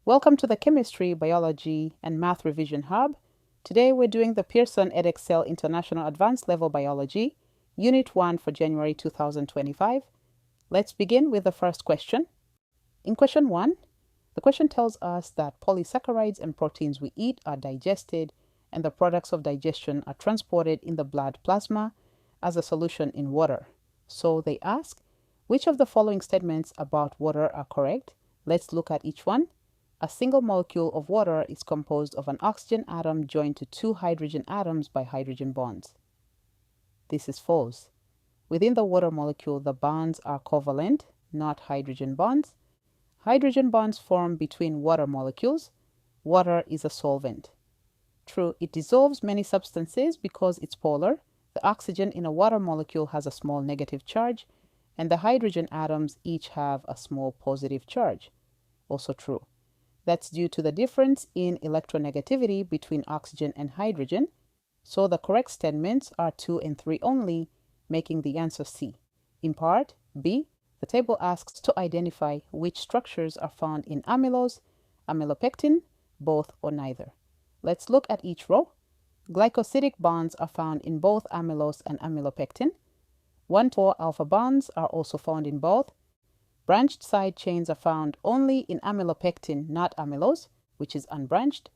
Welcome to the Chemistry, Biology, and Math Revision Hub. Today we're doing the Pearson Edexcel International Advanced Level Biology, Unit 1 for January 2025. Let's begin with the first question. In question 1, the question tells us that polysaccharides and proteins we eat are digested and the products of digestion are transported in the blood plasma as a solution in water. So they ask, which of the following statements about water are correct? Let's look at each one. A single molecule of water is composed of an oxygen atom joined to two hydrogen atoms by hydrogen bonds. This is false. Within the water molecule, the bonds are covalent, not hydrogen bonds. Hydrogen bonds form between water molecules. Water is a solvent. True, it dissolves many substances because it's polar. The oxygen in a water molecule has a small negative charge, and the hydrogen atoms each have a small positive charge. Also true. That's due to the difference in electronegativity between oxygen and hydrogen. So the correct statements are 2 and 3 only, making the answer C. In part B, the table asks to identify which structures are found in amylose, amylopectin, both or neither. Let's look at each row. Glycosidic bonds are found in both amylose and amylopectin. 1,4 alpha bonds are also found in both. Branched side chains are found only in amylopectin, not amylose, which is unbranched.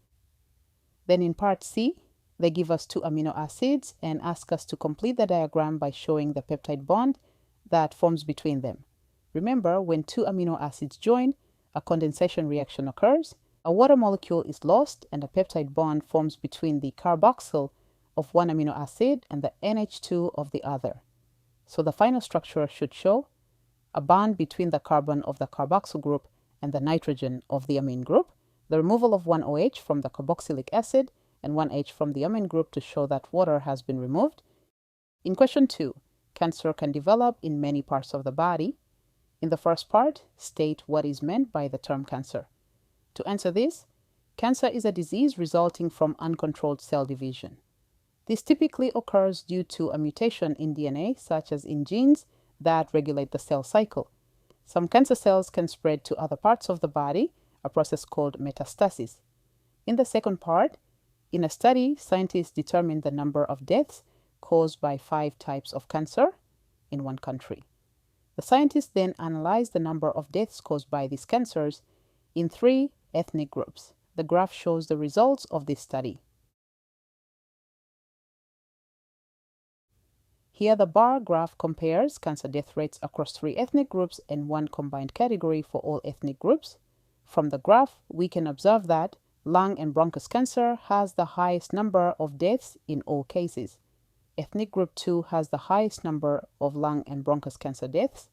Then in part C, they give us 2 amino acids and ask us to complete the diagram by showing the peptide bond that forms between them. Remember, when 2 amino acids join, a condensation reaction occurs. A water molecule is lost and a peptide bond forms between the carboxyl of one amino acid and the NH2 of the other. So the final structure should show a bond between the carbon of the carboxyl group and the nitrogen of the amine group, the removal of one OH from the carboxylic acid and one H from the amine group to show that water has been removed. In question 2, cancer can develop in many parts of the body. In the first part, state what is meant by the term cancer. To answer this, cancer is a disease resulting from uncontrolled cell division. This typically occurs due to a mutation in DNA, such as in genes that regulate the cell cycle. Some cancer cells can spread to other parts of the body, a process called metastasis. In the second part, in a study, scientists determined the number of deaths caused by 5 types of cancer in one country. The scientists then analyzed the number of deaths caused by these cancers in 3 ethnic groups. The graph shows the results of this study. Here the bar graph compares cancer death rates across 3 ethnic groups and one combined category for all ethnic groups. From the graph, we can observe that lung and bronchus cancer has the highest number of deaths in all cases. Ethnic group 2 has the highest number of lung and bronchus cancer deaths.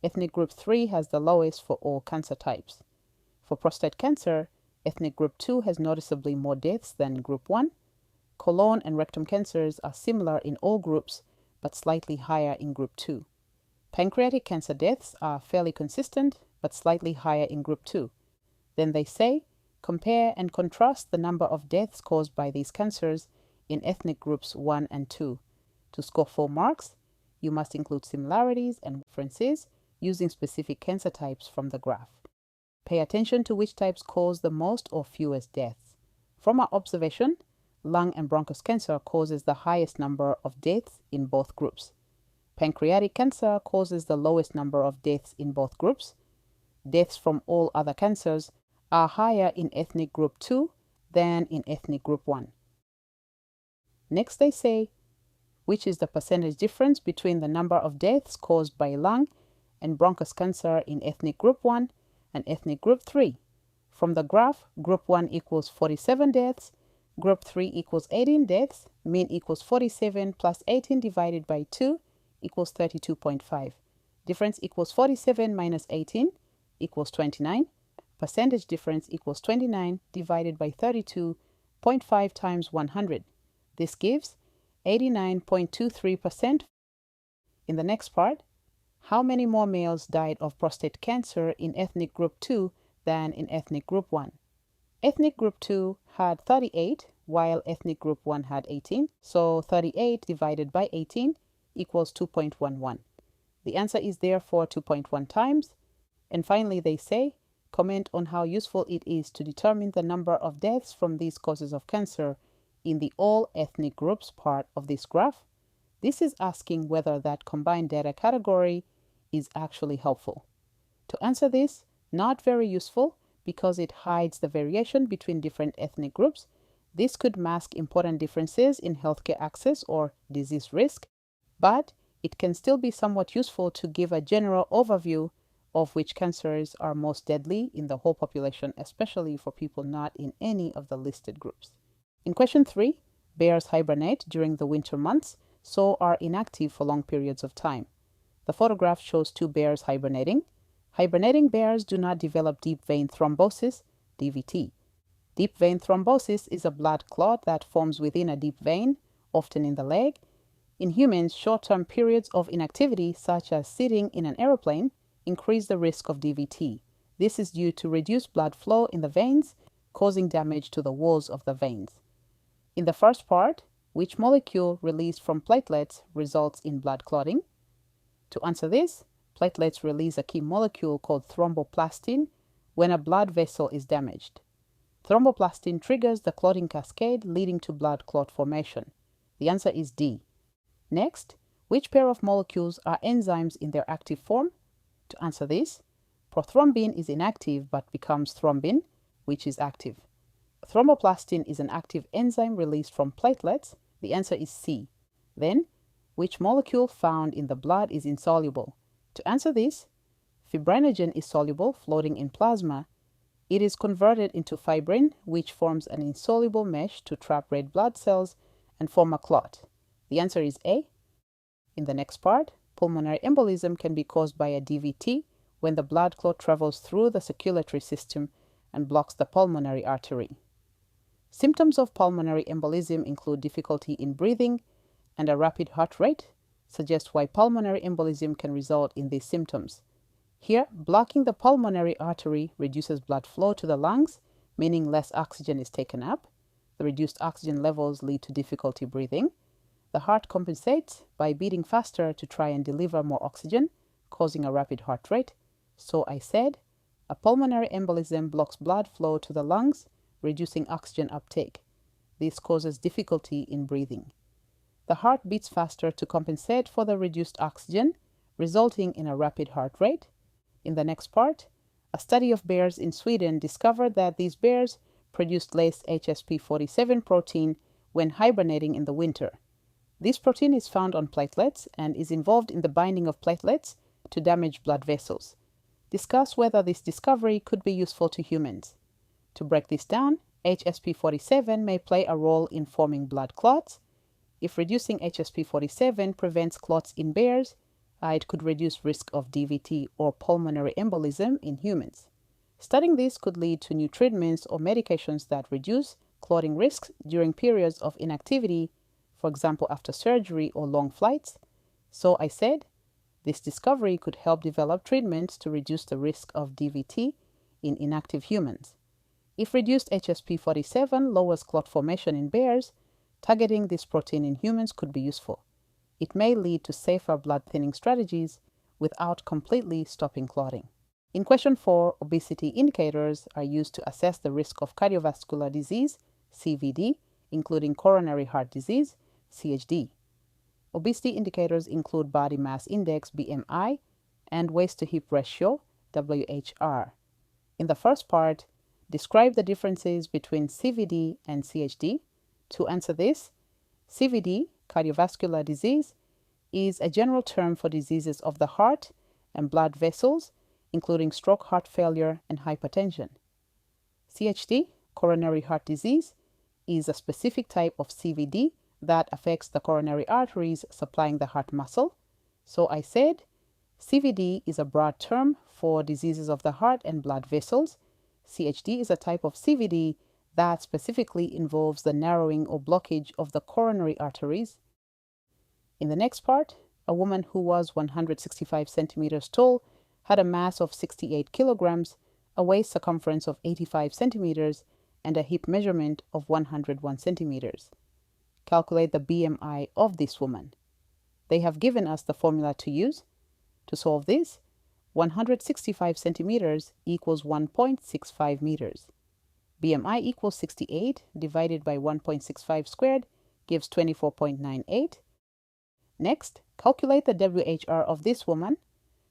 Ethnic group 3 has the lowest for all cancer types. For prostate cancer, ethnic group 2 has noticeably more deaths than group 1. Colon and rectum cancers are similar in all groups, but slightly higher in group 2. Pancreatic cancer deaths are fairly consistent, but slightly higher in group 2. Then they say, compare and contrast the number of deaths caused by these cancers in ethnic groups 1 and 2. To score 4 marks, you must include similarities and differences using specific cancer types from the graph. Pay attention to which types cause the most or fewest deaths. From our observation, lung and bronchus cancer causes the highest number of deaths in both groups. Pancreatic cancer causes the lowest number of deaths in both groups. Deaths from all other cancers are higher in ethnic group 2 than in ethnic group 1. Next they say, which is the percentage difference between the number of deaths caused by lung and bronchus cancer in ethnic group 1 and ethnic group 3. From the graph, group 1 equals 47 deaths, group 3 equals 18 deaths, mean equals 47 plus 18 divided by 2 equals 32.5. Difference equals 47 minus 18 equals 29. Percentage difference equals 29 divided by 32.5 times 100. This gives 89.23%. In the next part, how many more males died of prostate cancer in ethnic group 2 than in ethnic group 1? Ethnic group 2 had 38, while ethnic group 1 had 18. So 38 divided by 18 equals 2.11. The answer is therefore 2.1 times. And finally, they say comment on how useful it is to determine the number of deaths from these causes of cancer in the all ethnic groups part of this graph. This is asking whether that combined data category is actually helpful. To answer this, not very useful because it hides the variation between different ethnic groups. This could mask important differences in healthcare access or disease risk, but it can still be somewhat useful to give a general overview of which cancers are most deadly in the whole population, especially for people not in any of the listed groups. In question 3, bears hibernate during the winter months, so are inactive for long periods of time. The photograph shows 2 bears hibernating. Hibernating bears do not develop deep vein thrombosis, DVT. Deep vein thrombosis is a blood clot that forms within a deep vein, often in the leg. In humans, short-term periods of inactivity, such as sitting in an aeroplane, increase the risk of DVT. This is due to reduced blood flow in the veins, causing damage to the walls of the veins. In the first part, which molecule released from platelets results in blood clotting? To answer this, platelets release a key molecule called thromboplastin when a blood vessel is damaged. Thromboplastin triggers the clotting cascade, leading to blood clot formation. The answer is D. Next, which pair of molecules are enzymes in their active form? To answer this, prothrombin is inactive but becomes thrombin, which is active. Thromboplastin is an active enzyme released from platelets. The answer is C. Then, which molecule found in the blood is insoluble? To answer this, fibrinogen is soluble, floating in plasma. It is converted into fibrin, which forms an insoluble mesh to trap red blood cells and form a clot. The answer is A. In the next part, pulmonary embolism can be caused by a DVT when the blood clot travels through the circulatory system and blocks the pulmonary artery. Symptoms of pulmonary embolism include difficulty in breathing and a rapid heart rate. Suggest why pulmonary embolism can result in these symptoms. Here, blocking the pulmonary artery reduces blood flow to the lungs, meaning less oxygen is taken up. The reduced oxygen levels lead to difficulty breathing. The heart compensates by beating faster to try and deliver more oxygen, causing a rapid heart rate. So I said, a pulmonary embolism blocks blood flow to the lungs, reducing oxygen uptake. This causes difficulty in breathing. The heart beats faster to compensate for the reduced oxygen, resulting in a rapid heart rate. In the next part, a study of bears in Sweden discovered that these bears produced less HSP47 protein when hibernating in the winter. This protein is found on platelets and is involved in the binding of platelets to damage blood vessels. Discuss whether this discovery could be useful to humans. To break this down, HSP47 may play a role in forming blood clots. If reducing HSP47 prevents clots in bears, it could reduce risk of DVT or pulmonary embolism in humans. Studying this could lead to new treatments or medications that reduce clotting risks during periods of inactivity, for example after surgery or long flights. So I said, this discovery could help develop treatments to reduce the risk of DVT in inactive humans. If reduced HSP47 lowers clot formation in bears, targeting this protein in humans could be useful. It may lead to safer blood thinning strategies without completely stopping clotting. In question 4, obesity indicators are used to assess the risk of cardiovascular disease, CVD, including coronary heart disease, CHD. Obesity indicators include body mass index, BMI, and waist to hip ratio, WHR. In the first part, describe the differences between CVD and CHD. To answer this, CVD, cardiovascular disease, is a general term for diseases of the heart and blood vessels, including stroke, heart failure, and hypertension. CHD, coronary heart disease, is a specific type of CVD that affects the coronary arteries supplying the heart muscle. So I said, CVD is a broad term for diseases of the heart and blood vessels. CHD is a type of CVD that specifically involves the narrowing or blockage of the coronary arteries. In the next part, a woman who was 165 centimeters tall had a mass of 68 kilograms, a waist circumference of 85 centimeters, and a hip measurement of 101 centimeters. Calculate the BMI of this woman. They have given us the formula to use. To solve this, 165 centimeters equals 1.65 meters. BMI equals 68 divided by 1.65 squared gives 24.98. Next, calculate the WHR of this woman.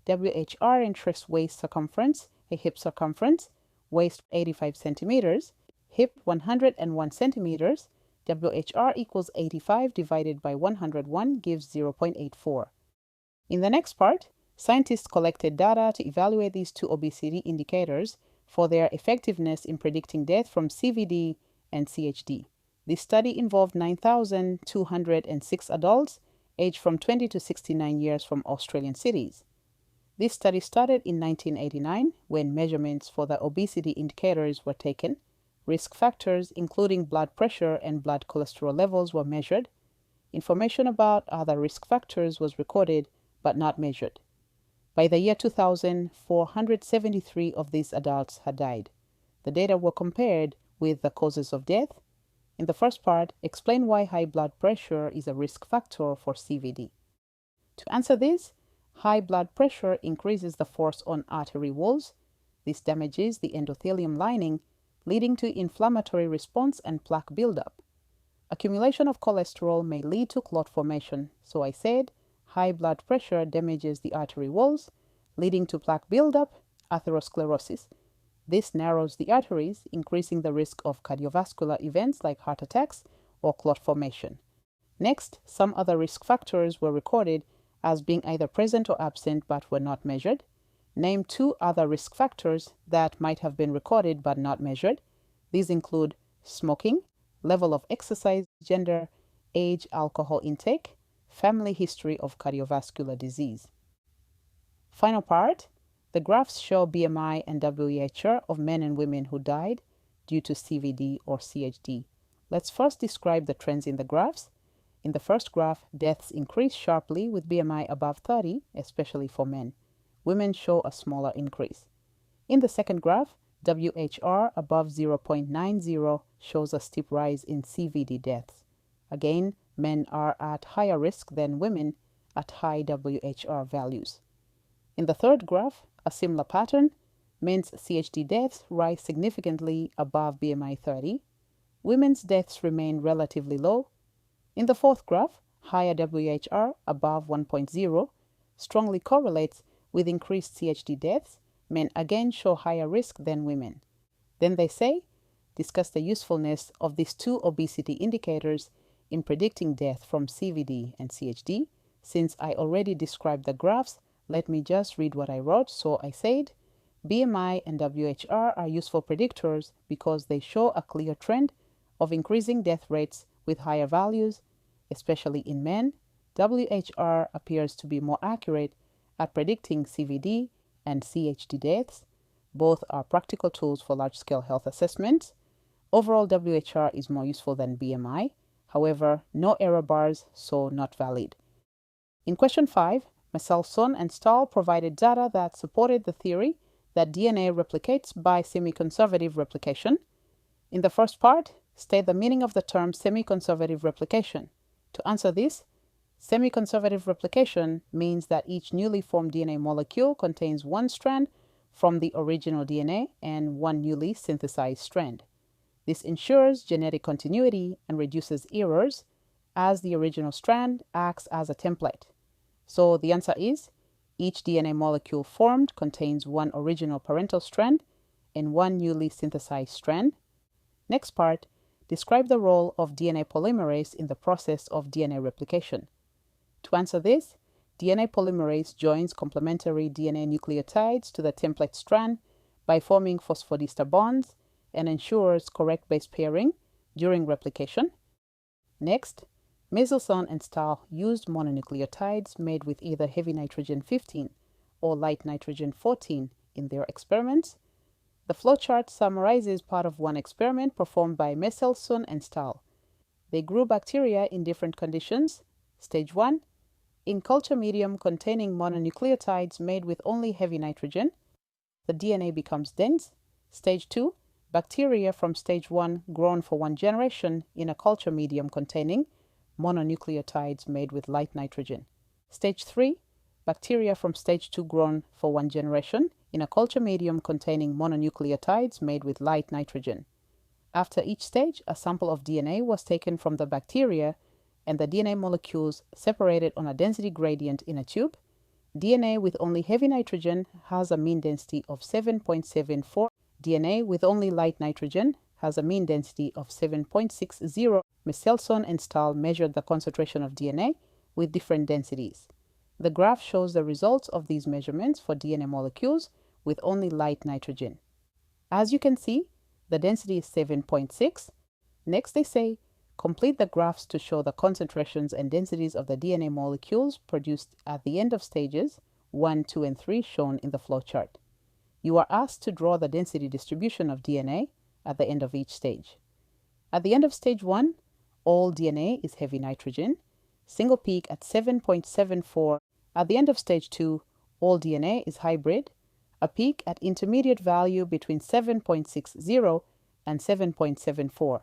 WHR in chest waist circumference, a hip circumference, waist 85 centimeters, hip 101 centimeters. WHR equals 85 divided by 101 gives 0.84. In the next part, scientists collected data to evaluate these two obesity indicators for their effectiveness in predicting death from CVD and CHD. This study involved 9,206 adults aged from 20 to 69 years from Australian cities. This study started in 1989 when measurements for the obesity indicators were taken. Risk factors, including blood pressure and blood cholesterol levels, were measured. Information about other risk factors was recorded but not measured. By the year 2000, 473 of these adults had died. The data were compared with the causes of death. In the first part, explain why high blood pressure is a risk factor for CVD. To answer this, high blood pressure increases the force on artery walls. This damages the endothelium lining, leading to inflammatory response and plaque buildup. Accumulation of cholesterol may lead to clot formation, so I said high blood pressure damages the artery walls, leading to plaque buildup, atherosclerosis. This narrows the arteries, increasing the risk of cardiovascular events like heart attacks or clot formation. Next, some other risk factors were recorded as being either present or absent but were not measured. Name 2 other risk factors that might have been recorded but not measured. These include smoking, level of exercise, gender, age, alcohol intake, family history of cardiovascular disease. Final part, the graphs show BMI and WHR of men and women who died due to CVD or CHD. Let's first describe the trends in the graphs. In the first graph, deaths increase sharply with BMI above 30, especially for men. Women show a smaller increase. In the second graph, WHR above 0.90 shows a steep rise in CVD deaths. Again, men are at higher risk than women at high WHR values. In the third graph, a similar pattern. Men's CHD deaths rise significantly above BMI 30. Women's deaths remain relatively low. In the fourth graph, higher WHR above 1.0 strongly correlates with increased CHD deaths. Men again show higher risk than women. Then they say, discuss the usefulness of these two obesity indicators in predicting death from CVD and CHD. Since I already described the graphs, let me just read what I wrote. So I said, BMI and WHR are useful predictors because they show a clear trend of increasing death rates with higher values, especially in men. WHR appears to be more accurate at predicting CVD and CHD deaths. Both are practical tools for large-scale health assessments. Overall, WHR is more useful than BMI. However, no error bars, so not valid. In question 5, Michelson and Stahl provided data that supported the theory that DNA replicates by semi-conservative replication. In the first part, state the meaning of the term semi-conservative replication. To answer this, semi-conservative replication means that each newly formed DNA molecule contains one strand from the original DNA and one newly synthesized strand. This ensures genetic continuity and reduces errors, as the original strand acts as a template. So the answer is, each DNA molecule formed contains one original parental strand and one newly synthesized strand. Next part, describe the role of DNA polymerase in the process of DNA replication. To answer this, DNA polymerase joins complementary DNA nucleotides to the template strand by forming phosphodiester bonds and ensures correct base pairing during replication. Next, Michelson and Stahl used mononucleotides made with either heavy nitrogen 15 or light nitrogen 14 in their experiments. The flowchart summarizes part of one experiment performed by Michelson and Stahl. They grew bacteria in different conditions. Stage 1, in culture medium containing mononucleotides made with only heavy nitrogen, the DNA becomes dense. Stage 2, bacteria from stage 1 grown for 1 generation in a culture medium containing mononucleotides made with light nitrogen. Stage 3, bacteria from stage 2 grown for 1 generation in a culture medium containing mononucleotides made with light nitrogen. After each stage, a sample of DNA was taken from the bacteria and the DNA molecules separated on a density gradient in a tube. DNA with only heavy nitrogen has a mean density of 7.74. DNA with only light nitrogen has a mean density of 7.60. Michelson and Stahl measured the concentration of DNA with different densities. The graph shows the results of these measurements for DNA molecules with only light nitrogen. As you can see, the density is 7.6. Next, they say, complete the graphs to show the concentrations and densities of the DNA molecules produced at the end of stages 1, 2, and 3 shown in the flowchart. You are asked to draw the density distribution of DNA at the end of each stage. At the end of stage 1, all DNA is heavy nitrogen, single peak at 7.74. At the end of stage 2, all DNA is hybrid, a peak at intermediate value between 7.60 and 7.74.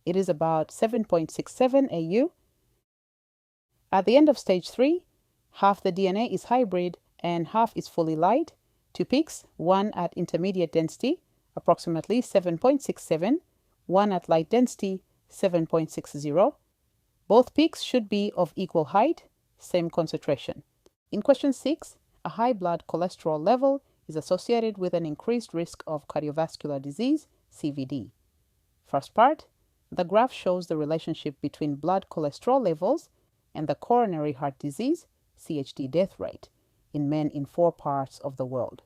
It is about 7.67 AU. At the end of stage 3, half the DNA is hybrid and half is fully light. Two peaks, one at intermediate density, approximately 7.67, one at light density, 7.60. Both peaks should be of equal height, same concentration. In question 6, a high blood cholesterol level is associated with an increased risk of cardiovascular disease, CVD. First part, the graph shows the relationship between blood cholesterol levels and the coronary heart disease, CHD death rate, in men in 4 parts of the world.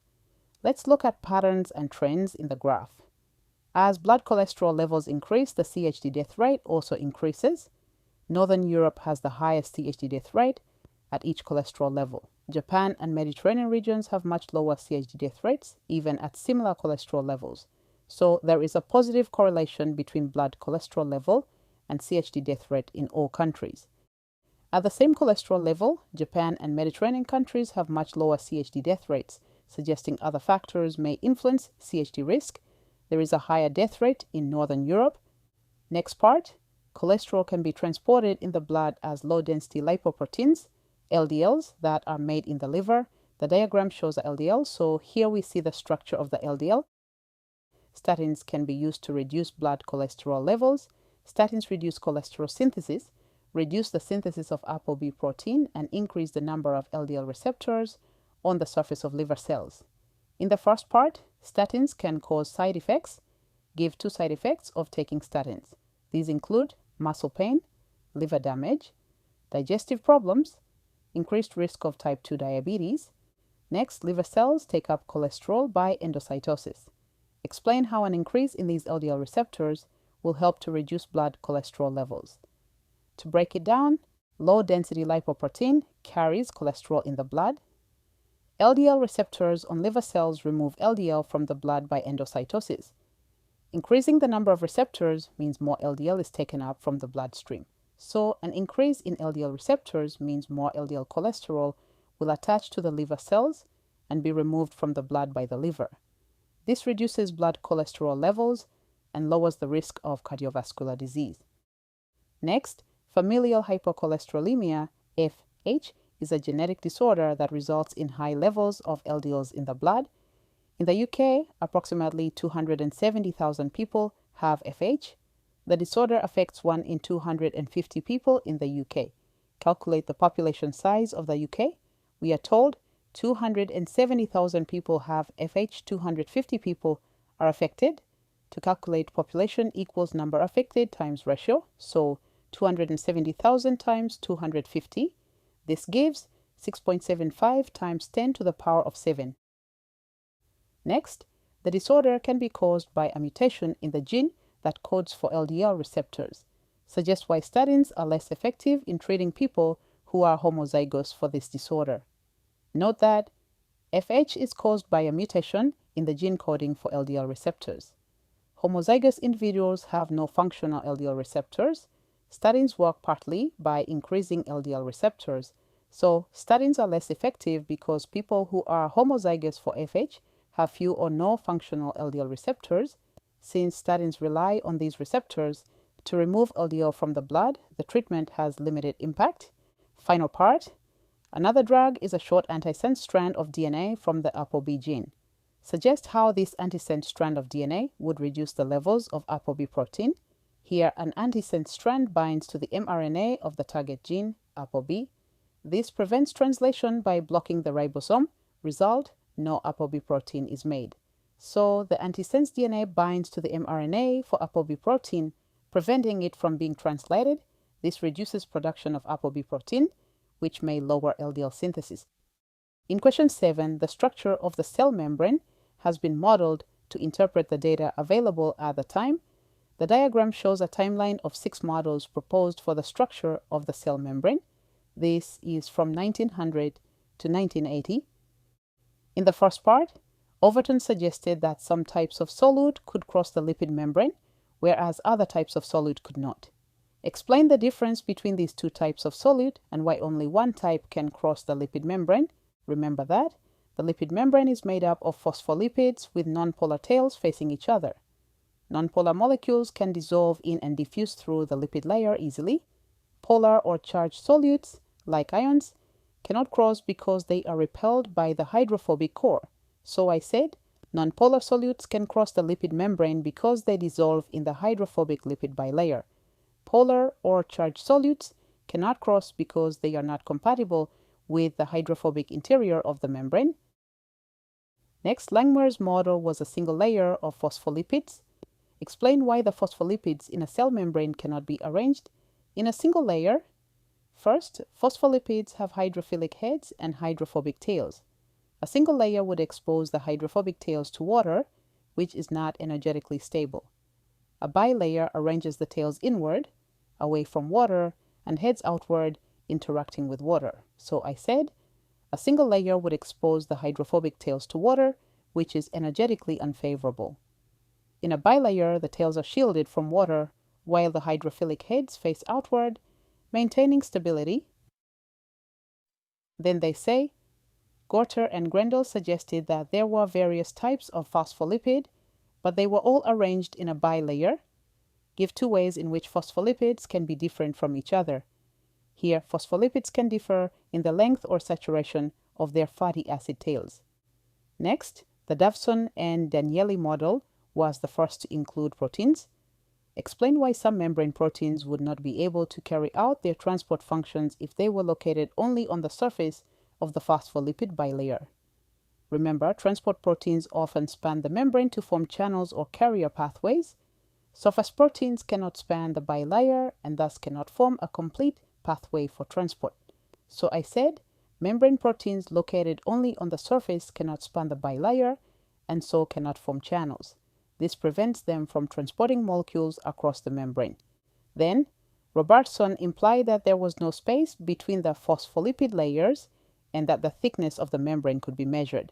Let's look at patterns and trends in the graph. As blood cholesterol levels increase, the CHD death rate also increases. Northern Europe has the highest CHD death rate at each cholesterol level. Japan and Mediterranean regions have much lower CHD death rates, even at similar cholesterol levels. So there is a positive correlation between blood cholesterol level and CHD death rate in all countries. At the same cholesterol level, Japan and Mediterranean countries have much lower CHD death rates, suggesting other factors may influence CHD risk. There is a higher death rate in Northern Europe. Next part, cholesterol can be transported in the blood as low-density lipoproteins, LDLs, that are made in the liver. The diagram shows the LDL, so here we see the structure of the LDL. Statins can be used to reduce blood cholesterol levels. Statins reduce cholesterol synthesis, reduce the synthesis of ApoB protein, and increase the number of LDL receptors on the surface of liver cells. In the first part, statins can cause side effects. Give 2 side effects of taking statins. These include muscle pain, liver damage, digestive problems, increased risk of type 2 diabetes. Next, liver cells take up cholesterol by endocytosis. Explain how an increase in these LDL receptors will help to reduce blood cholesterol levels. To break it down, low-density lipoprotein carries cholesterol in the blood. LDL receptors on liver cells remove LDL from the blood by endocytosis. Increasing the number of receptors means more LDL is taken up from the bloodstream. So, an increase in LDL receptors means more LDL cholesterol will attach to the liver cells and be removed from the blood by the liver. This reduces blood cholesterol levels and lowers the risk of cardiovascular disease. Next, familial hypercholesterolemia, FH, is a genetic disorder that results in high levels of LDLs in the blood. In the UK, approximately 270,000 people have FH. The disorder affects 1 in 250 people in the UK. Calculate the population size of the UK. We are told 270,000 people have FH, 250 people are affected. To calculate population equals number affected times ratio. So 270,000 times 250. This gives 6.75 times 10 to the power of 7. Next, the disorder can be caused by a mutation in the gene that codes for LDL receptors. Suggests why statins are less effective in treating people who are homozygous for this disorder. Note that FH is caused by a mutation in the gene coding for LDL receptors. Homozygous individuals have no functional LDL receptors. Statins work partly by increasing LDL receptors. So, statins are less effective because people who are homozygous for FH have few or no functional LDL receptors. Since statins rely on these receptors to remove LDL from the blood, the treatment has limited impact. Final part, Another drug is a short antisense strand of DNA from the ApoB gene. Suggest how this antisense strand of DNA would reduce the levels of ApoB protein. Here, an antisense strand binds to the mRNA of the target gene, ApoB. This prevents translation by blocking the ribosome. Result, no ApoB protein is made. So, the antisense DNA binds to the mRNA for ApoB protein, preventing it from being translated. This reduces production of ApoB protein, which may lower LDL synthesis. In question 7, the structure of the cell membrane has been modeled to interpret the data available at the time. The diagram shows a timeline of 6 models proposed for the structure of the cell membrane. This is from 1900 to 1980. In the first part, Overton suggested that some types of solute could cross the lipid membrane, whereas other types of solute could not. Explain the difference between these two types of solute and why only one type can cross the lipid membrane. Remember that the lipid membrane is made up of phospholipids with nonpolar tails facing each other. Nonpolar molecules can dissolve in and diffuse through the lipid layer easily. Polar or charged solutes, like ions, cannot cross because they are repelled by the hydrophobic core. So I said, nonpolar solutes can cross the lipid membrane because they dissolve in the hydrophobic lipid bilayer. Polar or charged solutes cannot cross because they are not compatible with the hydrophobic interior of the membrane. Next, Langmuir's model was a single layer of phospholipids. Explain why the phospholipids in a cell membrane cannot be arranged in a single layer. First, phospholipids have hydrophilic heads and hydrophobic tails. A single layer would expose the hydrophobic tails to water, which is not energetically stable. A bilayer arranges the tails inward, away from water, and heads outward, interacting with water. So I said, a single layer would expose the hydrophobic tails to water, which is energetically unfavorable. In a bilayer, the tails are shielded from water, while the hydrophilic heads face outward, maintaining stability. Then they say, Gorter and Grendel suggested that there were various types of phospholipid, but they were all arranged in a bilayer. Give 2 ways in which phospholipids can be different from each other. Here, phospholipids can differ in the length or saturation of their fatty acid tails. Next, the Davson and Danieli model was the first to include proteins. Explain why some membrane proteins would not be able to carry out their transport functions if they were located only on the surface of the phospholipid bilayer. Remember, transport proteins often span the membrane to form channels or carrier pathways. Surface proteins cannot span the bilayer and thus cannot form a complete pathway for transport. So I said, membrane proteins located only on the surface cannot span the bilayer and so cannot form channels. This prevents them from transporting molecules across the membrane. Then, Robertson implied that there was no space between the phospholipid layers and that the thickness of the membrane could be measured.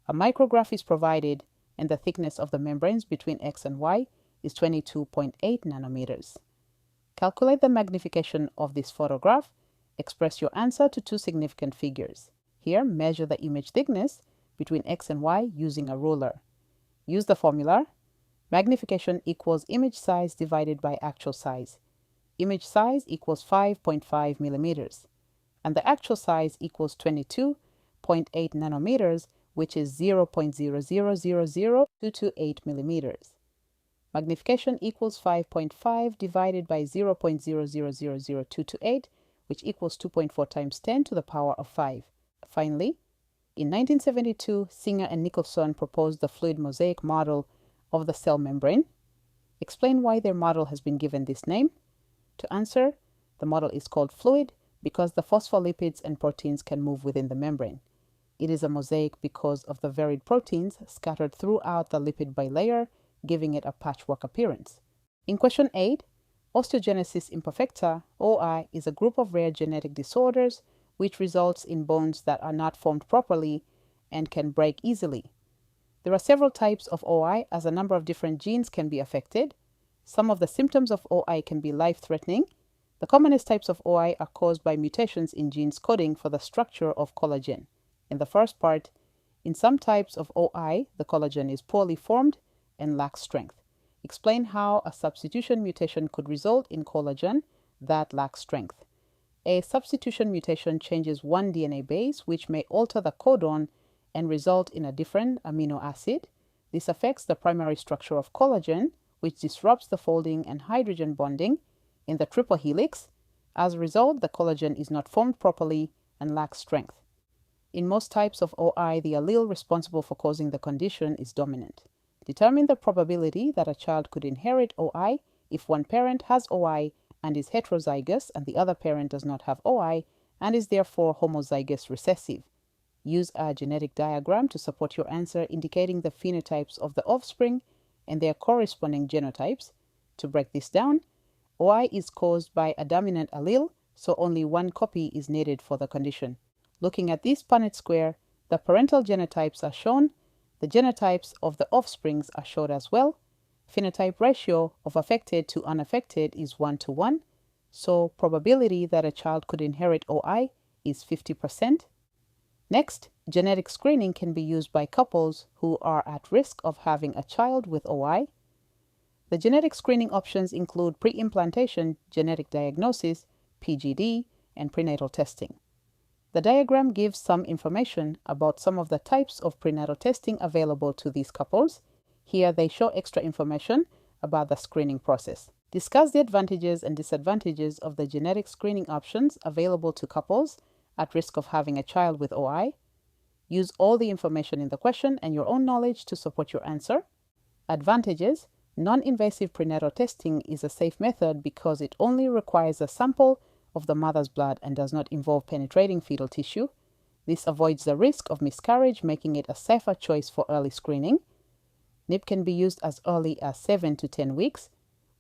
A micrograph is provided and the thickness of the membranes between X and Y is 22.8 nanometers. Calculate the magnification of this photograph. Express your answer to 2 significant figures. Here, measure the image thickness between X and Y using a ruler. Use the formula. Magnification equals image size divided by actual size. Image size equals 5.5 millimeters. And the actual size equals 22.8 nanometers, which is 0.0000228 millimeters. Magnification equals 5.5 divided by 0.0000228, which equals 2.4 times 10 to the power of 5. Finally, in 1972, Singer and Nicholson proposed the fluid mosaic model of the cell membrane. Explain why their model has been given this name. To answer, the model is called fluid because the phospholipids and proteins can move within the membrane. It is a mosaic because of the varied proteins scattered throughout the lipid bilayer, giving it a patchwork appearance. In question 8, osteogenesis imperfecta, OI, is a group of rare genetic disorders which results in bones that are not formed properly and can break easily. There are several types of OI as a number of different genes can be affected. Some of the symptoms of OI can be life-threatening. The commonest types of OI are caused by mutations in genes coding for the structure of collagen. In the first part, in some types of OI, the collagen is poorly formed and lacks strength. Explain how a substitution mutation could result in collagen that lacks strength. A substitution mutation changes one DNA base, which may alter the codon and result in a different amino acid. This affects the primary structure of collagen, which disrupts the folding and hydrogen bonding in the triple helix. As a result, the collagen is not formed properly and lacks strength. In most types of OI, the allele responsible for causing the condition is dominant. Determine the probability that a child could inherit OI if one parent has OI and is heterozygous and the other parent does not have OI and is therefore homozygous recessive. Use a genetic diagram to support your answer indicating the phenotypes of the offspring and their corresponding genotypes. To break this down, OI is caused by a dominant allele, so only one copy is needed for the condition. Looking at this Punnett square, the parental genotypes are shown, the genotypes of the offsprings are shown as well. Phenotype ratio of affected to unaffected is 1:1, so probability that a child could inherit OI is 50%. Next, genetic screening can be used by couples who are at risk of having a child with OI. The genetic screening options include pre-implantation genetic diagnosis, PGD, and prenatal testing. The diagram gives some information about some of the types of prenatal testing available to these couples. Here they show extra information about the screening process. Discuss the advantages and disadvantages of the genetic screening options available to couples at risk of having a child with OI. Use all the information in the question and your own knowledge to support your answer. Advantages: non-invasive prenatal testing is a safe method because it only requires a sample of the mother's blood and does not involve penetrating fetal tissue. This avoids the risk of miscarriage, making it a safer choice for early screening. NIP can be used as early as 7 to 10 weeks,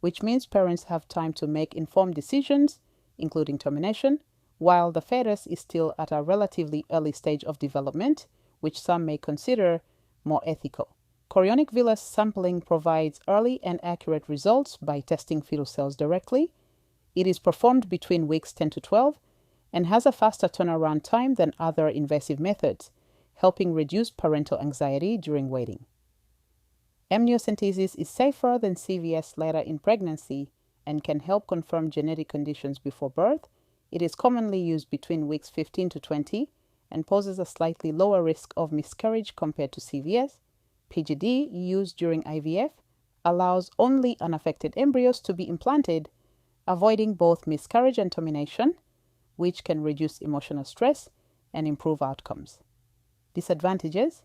which means parents have time to make informed decisions, including termination, while the fetus is still at a relatively early stage of development, which some may consider more ethical. Chorionic villus sampling provides early and accurate results by testing fetal cells directly. It is performed between weeks 10 to 12 and has a faster turnaround time than other invasive methods, helping reduce parental anxiety during waiting. Amniocentesis is safer than CVS later in pregnancy and can help confirm genetic conditions before birth. It is commonly used between weeks 15 to 20 and poses a slightly lower risk of miscarriage compared to CVS. PGD, used during IVF, allows only unaffected embryos to be implanted, avoiding both miscarriage and termination, which can reduce emotional stress and improve outcomes. Disadvantages: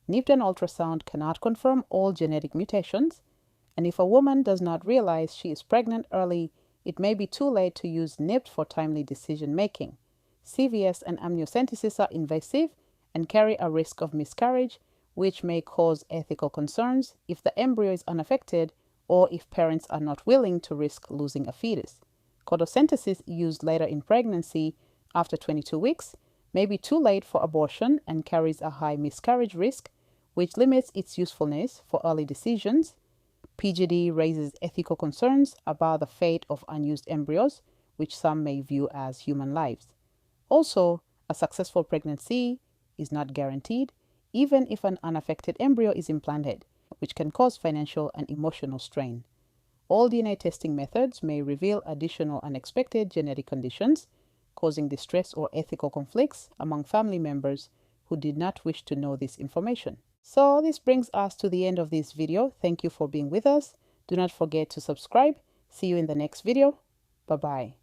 NIPT and ultrasound cannot confirm all genetic mutations, and if a woman does not realize she is pregnant early, it may be too late to use NIPT for timely decision-making. CVS and amniocentesis are invasive and carry a risk of miscarriage, which may cause ethical concerns if the embryo is unaffected or if parents are not willing to risk losing a fetus. Chondrocentesis, used later in pregnancy after 22 weeks, may be too late for abortion and carries a high miscarriage risk, which limits its usefulness for early decisions. PGD raises ethical concerns about the fate of unused embryos, which some may view as human lives. Also, a successful pregnancy is not guaranteed, even if an unaffected embryo is implanted, which can cause financial and emotional strain. All DNA testing methods may reveal additional unexpected genetic conditions, causing distress or ethical conflicts among family members who did not wish to know this information. So this brings us to the end of this video. Thank you for being with us. Do not forget to subscribe. See you in the next video. Bye-bye.